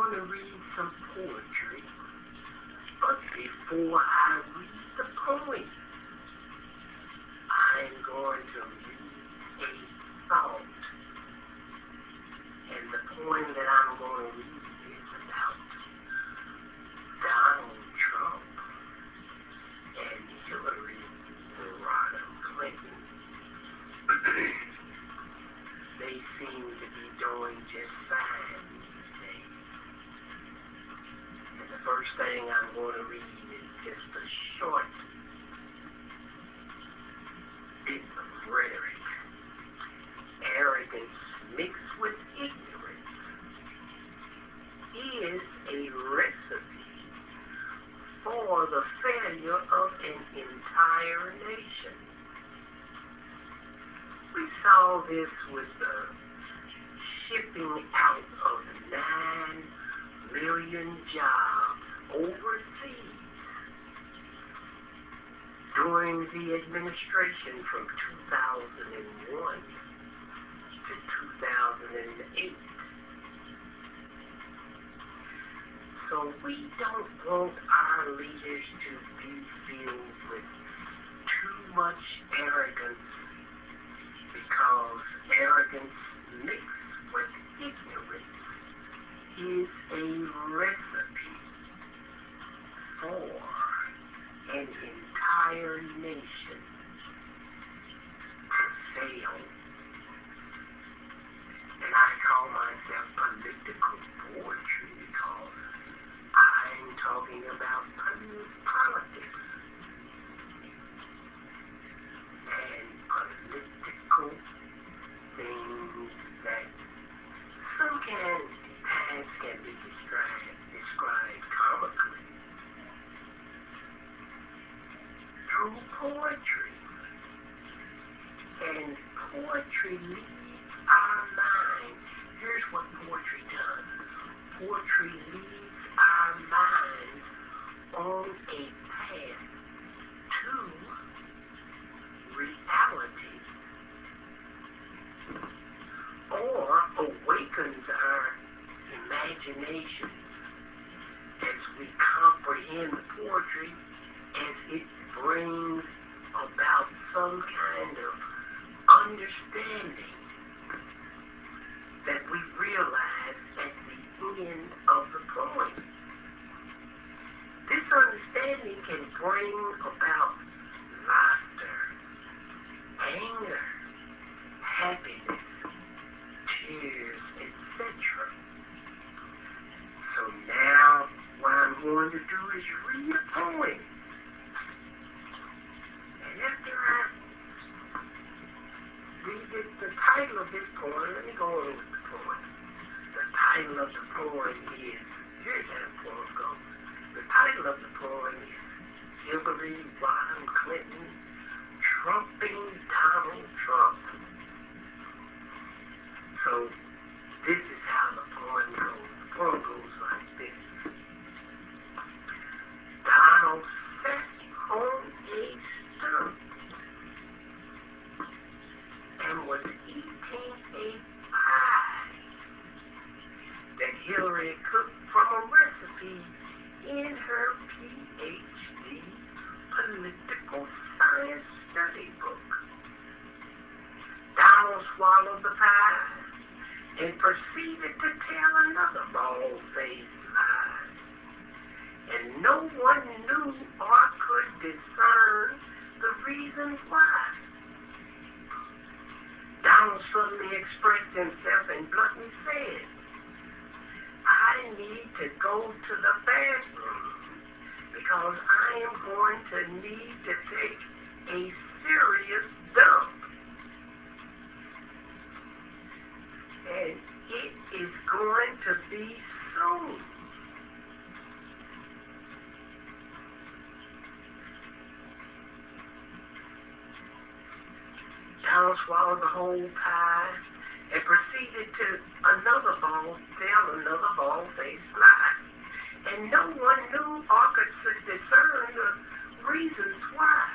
going to read some poetry, but before I read the poem, I'm going to read a thought. And the poem that I'm going to read is about Donald Trump and Hillary Clinton. They seem to be doing just fine these days. And the first thing I'm going to read is just a short bit of rhetoric. Arrogance mixed with ignorance is a recipe for the failure of an entire nation. We saw this with the shipping out of 9 million jobs overseas during the administration from 2001 to 2008. So we don't want our leaders to be filled with too much arrogance, because arrogance mixed with ignorance is a recipe for an entire nation to fail. And I call myself political poetry because I'm talking about politics and political things that sometimes can be described comically through poetry. And poetry leads our mind. Here's what poetry does. Poetry leads our minds on a path to reality, or awakens our imagination as we comprehend poetry, as it brings about some kind of understanding that we realize at the end of the poem. This understanding can bring about laughter, anger, happiness, tears, etc. So now what I'm going to do is read a poem. And after I read it, the title of this poem, let me go over with the poem. The title of the poem is, here's how the poem goes. The title of the poem is Hillary Clinton Trumping Donald Trump. So this is how the poem goes. The poem goes like this. Donald sat on a stump and was eating a pie that Hillary cooked from a recipe in her P.H.D. political science study book. Donald swallowed the pie and proceeded to tell another bald-faced lie. And no one knew or could discern the reasons why. Donald suddenly expressed himself and bluntly said, I need to go to the bathroom because I am going to need to take a serious dump. And it is going to be soon. Donald swallowed the whole pie and proceeded to tell another bald-faced lie. And no one knew or could discern the reasons why.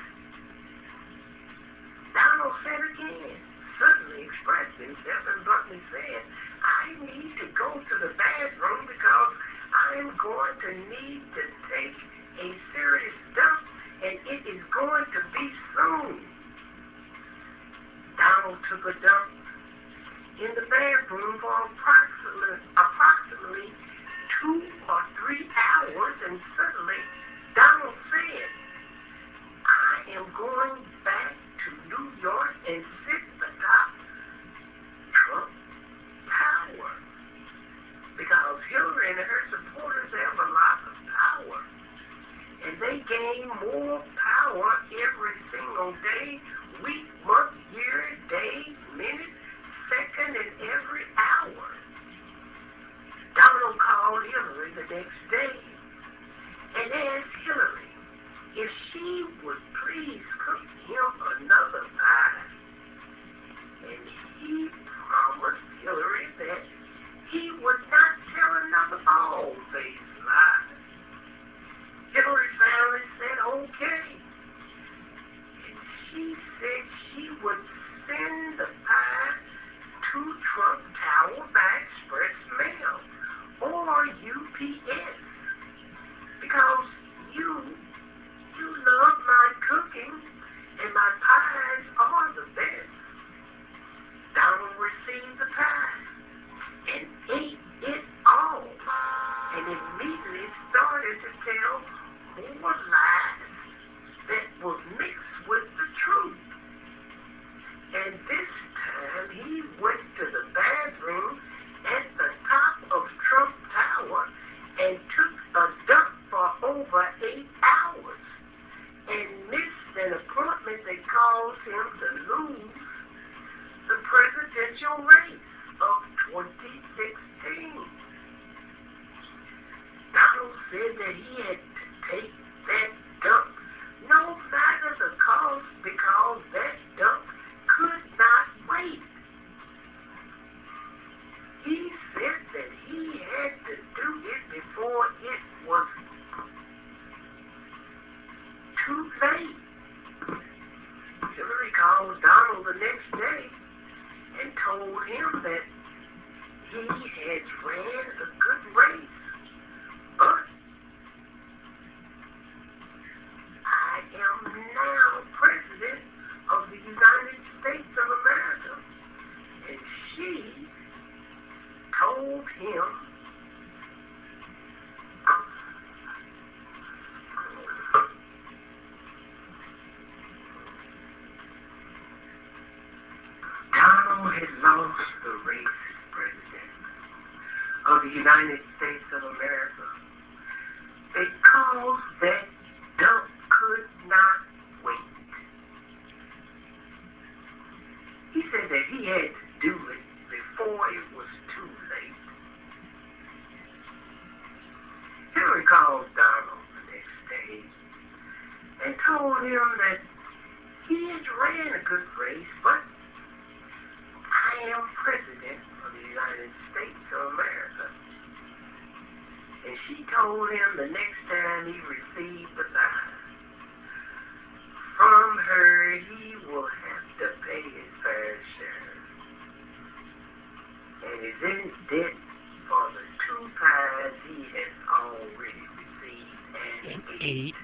Donald said again, suddenly expressed himself and bluntly said, I need to go to the bathroom because bathroom for approximately 2 or 3 hours, and suddenly Donald said, I am going back to New York and sit atop Trump Tower, because Hillary and her supporters have a lot of power, and they gain more power every single day, week, month, year, day, minute, second, and every hour. Donald called Hillary the next day and asked Hillary if she would please cook him another pie. And he promised Hillary that he would not tell another bald-faced lie. Hillary finally said okay. And she said she would send the pie to Trump Tower by express mail or UPS, because you love my cooking and my pies are the best. Donald received the pie and ate it all, and immediately started to tell more lies that was mixed with the truth. And this time he went to the bathroom at the top of Trump Tower and took a dump for over 8 hours and missed an appointment that caused him to lose the presidential race of 2016. Donald said that he had to take that dump no matter the cost, because that dump could not wait. He said that he had to do it before it was too late. Hillary called Donald the next day and told him that he had ran a good race, but I am now President of the United States of America. And she told him Donald had lost the race as President of the United States of America because that dump could not wait. He said that he had to do it before it was too late. Hillary called Donald the next day and told him that he had ran a good race, but I am President of the United States of America. And she told him the next time he received the lie from her, he will have to pay his fair share, and is in debt for the 2 pies he has already received and ate.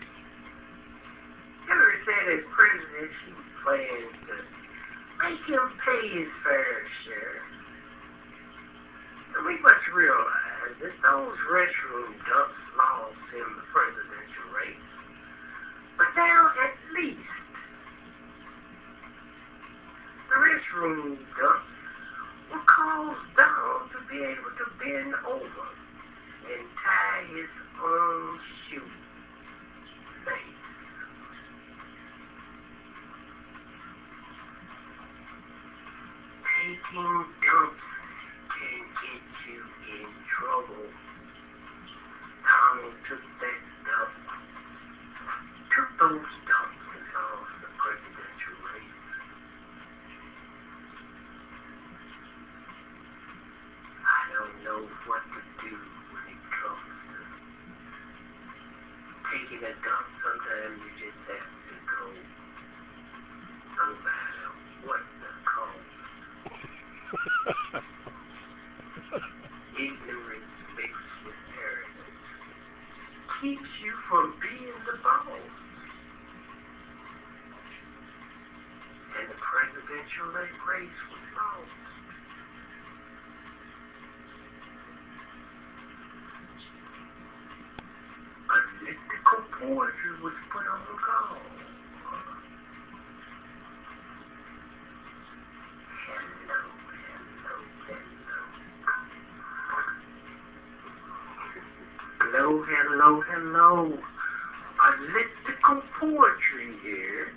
Hillary said as President she was planning to make him pay his fair share. And we must realize that those restroom dumps lost him the presidential race. But now at least the restroom dumps will cause Donald to be able to bend over and tie his own shoe lace. Taking dumps can get you in trouble. Donald took those dumps and lost the presidential race. I don't know what to do when it comes to taking a dump. Sometimes you just have to go, no matter what the cost. Ignorance mixed with arrogance keeps you from being the boss. And the presidential race was lost. poetry was put on call. Hello, hello, hello. Elliptical poetry here.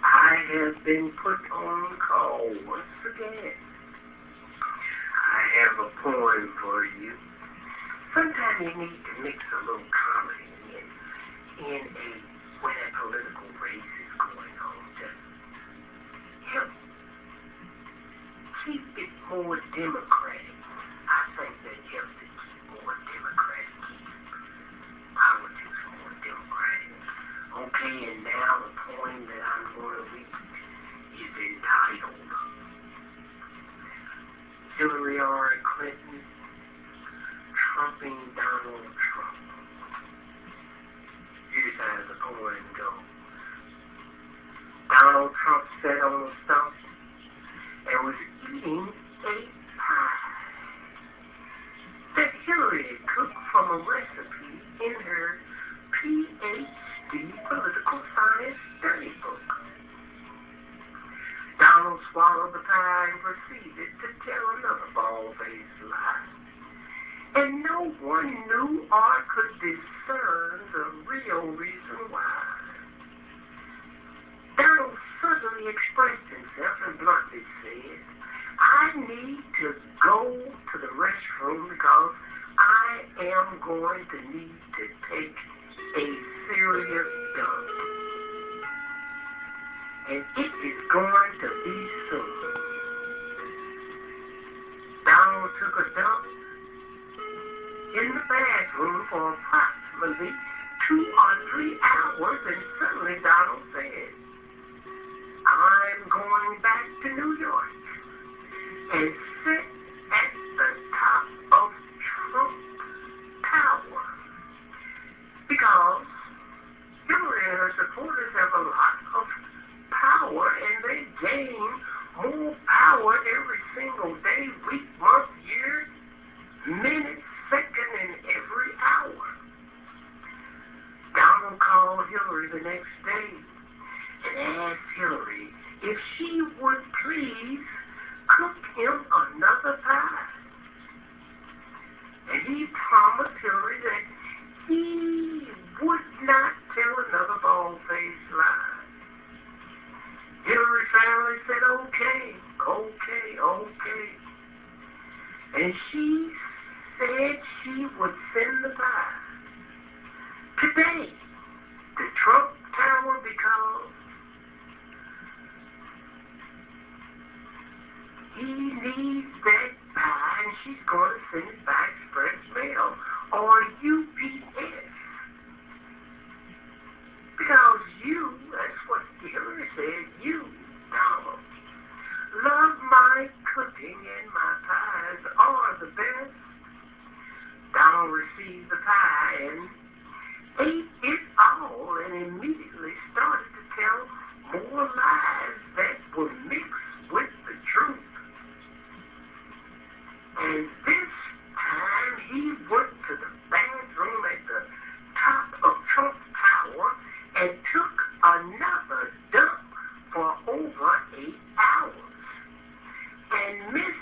I have been put on call once again. I have a poem for you. Sometimes you need to mix a little comedy in when a political race is going on to help keep it more democratic. I think that helps it keep more democratic, keep politics more democratic. Okay, and now the poem that I'm going to read is entitled Hillary R. Clinton Trumping Donald Trump. Here's how the poem goes. Donald Trump sat on a stump and was eating a pie that Hillary had cooked from a recipe in her P.H.D. political science study book. Donald swallowed the pie and proceeded to tell another bald-faced lie. And no one knew or could discern the real reason why. Donald suddenly expressed himself and bluntly said, I need to go to the restroom because I am going to need to take a serious dump. And it is going to be soon. Donald took a dump in the bathroom for approximately 2 or 3 hours, and suddenly Donald said, I'm going back to New York and sit at the top of Trump Tower because Hillary and her supporters have a lot of power, and they gain more power every single day, week, month, year, minute, second, and every hour. Donald called Hillary the next day and asked Hillary if she would please cook him another pie. And he promised Hillary that he would not tell another bald-faced lie. Hillary finally said, okay. And she said she would send the pie today to Trump Tower because he needs that pie, and she's going to send it by express mail or UPS. Because you, that's what Hillary said, you, Donald, love my cooking and my pies are the best. Donald received the pie and ate it all and immediately started to tell more lies that were mixed with the truth. And this time he went to the bathroom at the top of Trump Tower and took another dump for over 8 hours. And Miss